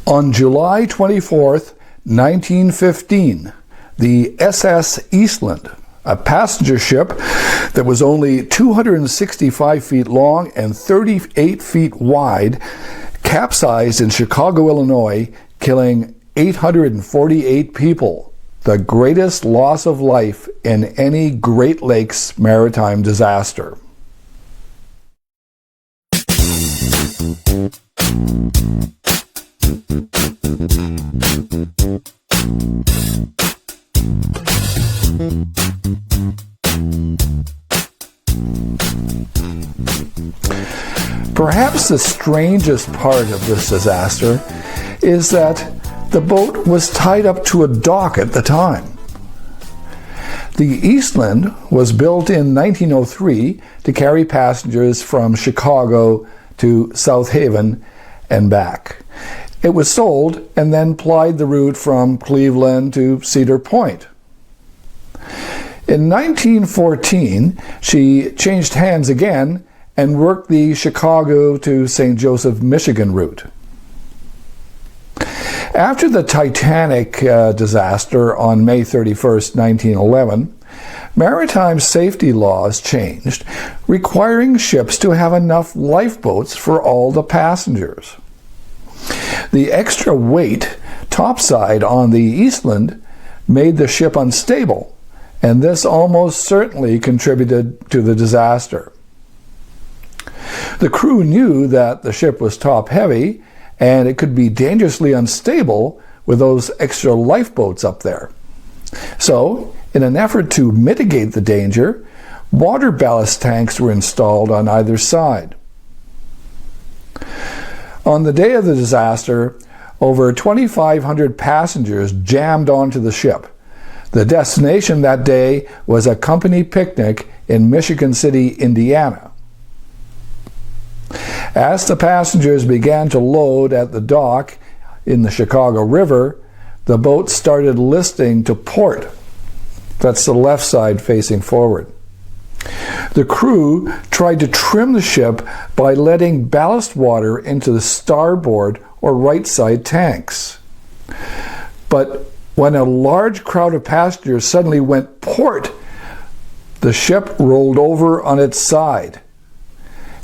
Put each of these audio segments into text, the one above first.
On July 24th, 1915, the SS Eastland, a passenger ship that was only 265 feet long and 38 feet wide, capsized in Chicago, Illinois, killing 848 people, the greatest loss of life in any Great Lakes maritime disaster. Perhaps the strangest part of this disaster is that the boat was tied up to a dock at the time. The Eastland was built in 1903 to carry passengers from Chicago to South Haven and back. It was sold and then plied the route from Cleveland to Cedar Point. In 1914, she changed hands again and worked the Chicago to St. Joseph, Michigan route. After the Titanic disaster on May 31st, 1911, maritime safety laws changed, requiring ships to have enough lifeboats for all the passengers. The extra weight topside on the Eastland made the ship unstable, and this almost certainly contributed to the disaster. The crew knew that the ship was top-heavy and it could be dangerously unstable with those extra lifeboats up there. So, in an effort to mitigate the danger, water ballast tanks were installed on either side. On the day of the disaster, over 2,500 passengers jammed onto the ship. The destination that day was a company picnic in Michigan City, Indiana. As the passengers began to load at the dock in the Chicago River, the boat started listing to port. That's the left side facing forward. The crew tried to trim the ship by letting ballast water into the starboard or right side tanks. But when a large crowd of passengers suddenly went port, the ship rolled over on its side.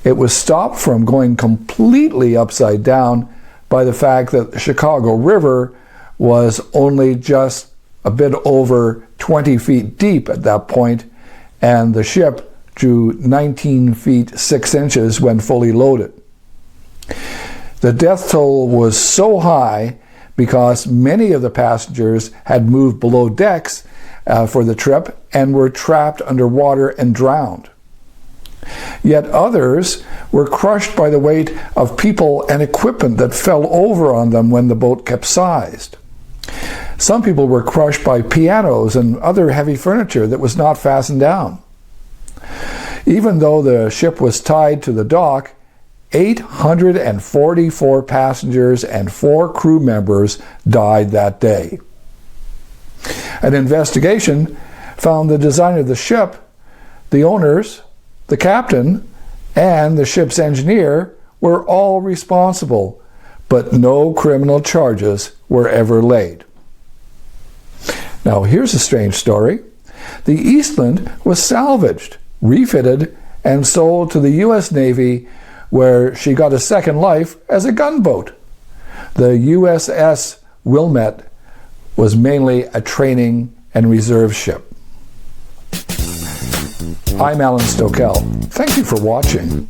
It was stopped from going completely upside down by the fact that the Chicago River was only just a bit over 20 feet deep at that point, and the ship drew 19 feet 6 inches when fully loaded. The death toll was so high because many of the passengers had moved below decks for the trip and were trapped underwater and drowned. Yet others were crushed by the weight of people and equipment that fell over on them when the boat capsized. Some people were crushed by pianos and other heavy furniture that was not fastened down. Even though the ship was tied to the dock, 844 passengers and 4 crew members died that day. An investigation found the designer of the ship, the owners, the captain, and the ship's engineer were all responsible, but no criminal charges were ever laid. Now, here's a strange story. The Eastland was salvaged, refitted, and sold to the U.S. Navy, where she got a second life as a gunboat. The USS Wilmette was mainly a training and reserve ship. I'm Alan Stokel. Thank you for watching.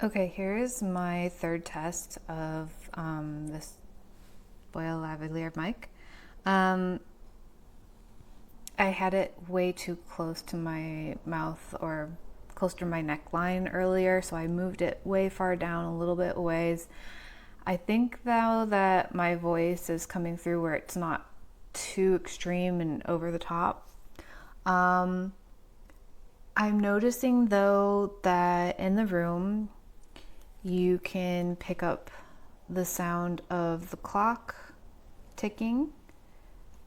Okay, here's my third test of this BOYA Lavalier mic. I had it way too close to my mouth or close to my neckline earlier, so I moved it way far down a little bit ways. I think though that my voice is coming through where it's not too extreme and over the top. I'm noticing though that in the room you can pick up the sound of the clock ticking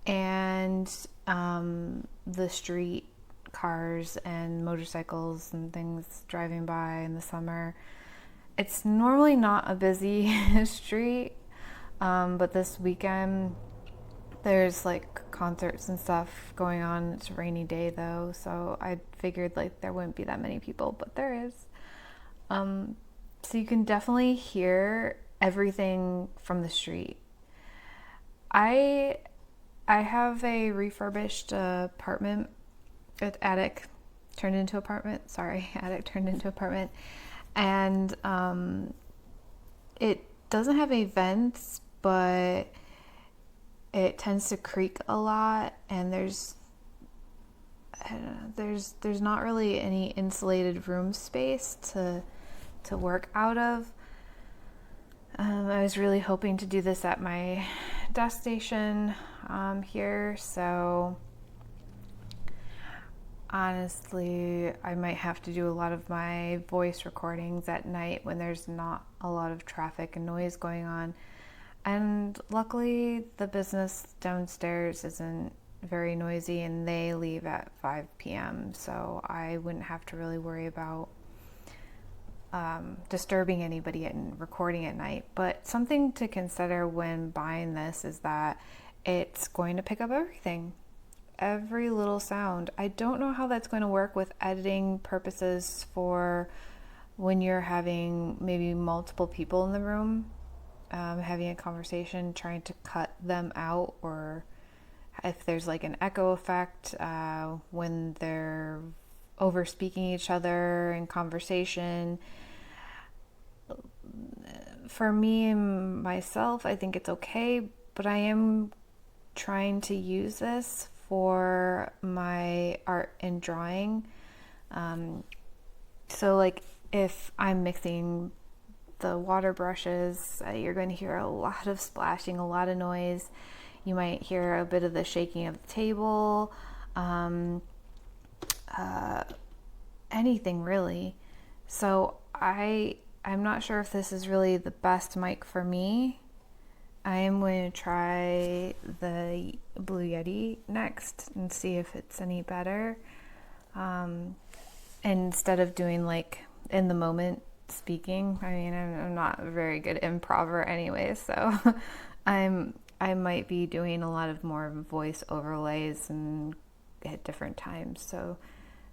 and the street cars and motorcycles and things driving by in the summer. It's normally not a busy street, but this weekend there's like concerts and stuff going on. It's a rainy day though, so I figured like there wouldn't be that many people, but there is. So you can definitely hear everything from the street. I have a refurbished apartment, attic turned into apartment. Sorry, attic turned into apartment, and it doesn't have any vents, but it tends to creak a lot, and there's not really any insulated room space to work out of. I was really hoping to do this at my desk station here, so honestly, I might have to do a lot of my voice recordings at night when there's not a lot of traffic and noise going on. And luckily, the business downstairs isn't very noisy and they leave at 5 p.m., so I wouldn't have to really worry about disturbing anybody and recording at night. But something to consider when buying this is that it's going to pick up everything, every little sound. I don't know how that's going to work with editing purposes for when you're having maybe multiple people in the room, having a conversation, trying to cut them out, or if there's like an echo effect when they're over speaking each other in conversation. For me and myself, I think it's okay, but I am trying to use this for my art and drawing. So like if I'm mixing the water brushes, you're going to hear a lot of splashing, a lot of noise. You might hear a bit of the shaking of the table, anything really. So I'm not sure if this is really the best mic for me. I am going to try the Blue Yeti next and see if it's any better. Instead of doing like in the moment speaking, I mean, I'm not a very good improver anyway, so I might be doing a lot of more voice overlays and at different times. So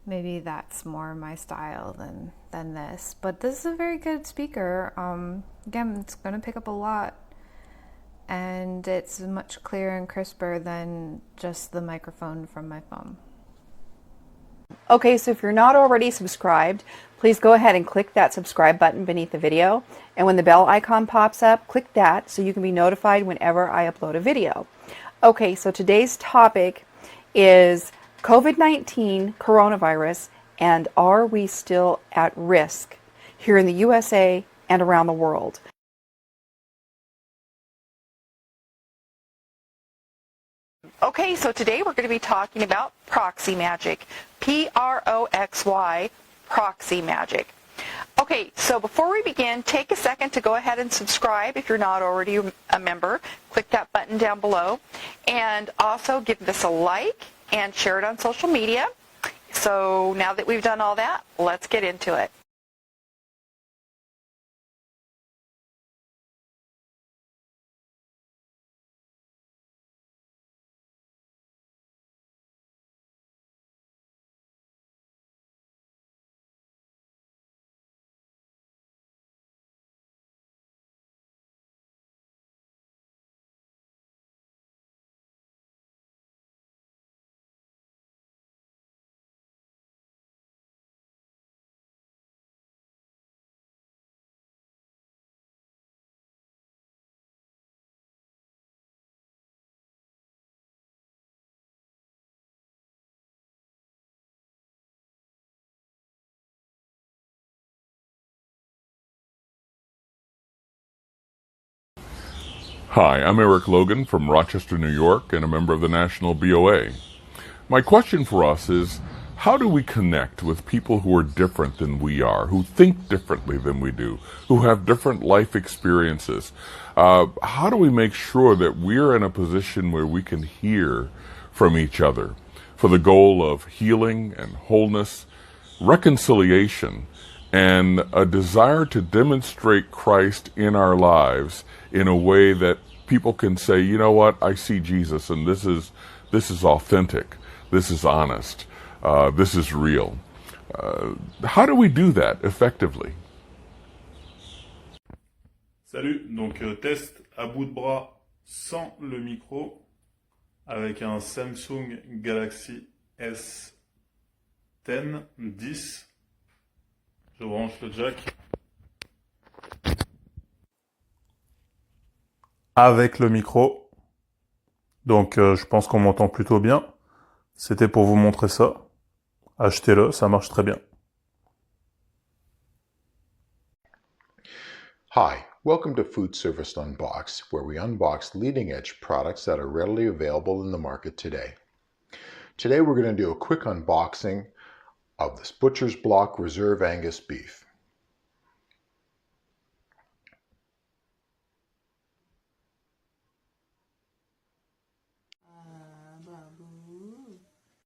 maybe that's more my style than this. But this is a very good speaker. Again, it's going to pick up a lot, and it's much clearer and crisper than just the microphone from my phone. Okay, so if you're not already subscribed, please go ahead and click that subscribe button beneath the video. And when the bell icon pops up, click that so you can be notified whenever I upload a video. Okay, so today's topic is COVID-19 coronavirus, and are we still at risk here in the USA and around the world? Okay, so today we're going to be talking about proxy magic. P-R-O-X-Y, proxy magic. Okay, so before we begin, take a second to go ahead and subscribe if you're not already a member. Click that button down below. And also give this a like and share it on social media. So now that we've done all that, let's get into it. Hi, I'm Eric Logan from Rochester, New York, and a member of the National BOA. My question for us is, how do we connect with people who are different than we are, who think differently than we do, who have different life experiences? How do we make sure that we're in a position where we can hear from each other for the goal of healing and wholeness, reconciliation, and a desire to demonstrate Christ in our lives in a way that people can say, you know what, I see Jesus, and this is authentic, this is honest, this is real. How do we do that effectively? Salut, donc test à bout de bras sans le micro avec un Samsung Galaxy S10. Je branche le jack. Avec le micro. Donc je pense qu'on m'entend plutôt bien. C'était pour vous montrer ça. Achetez-le, ça marche très bien. Hi, welcome to Food Service Unboxed, where we unbox leading-edge products that are readily available in the market today. Today we're going to do a quick unboxing of this Butcher's Block Reserve Angus beef.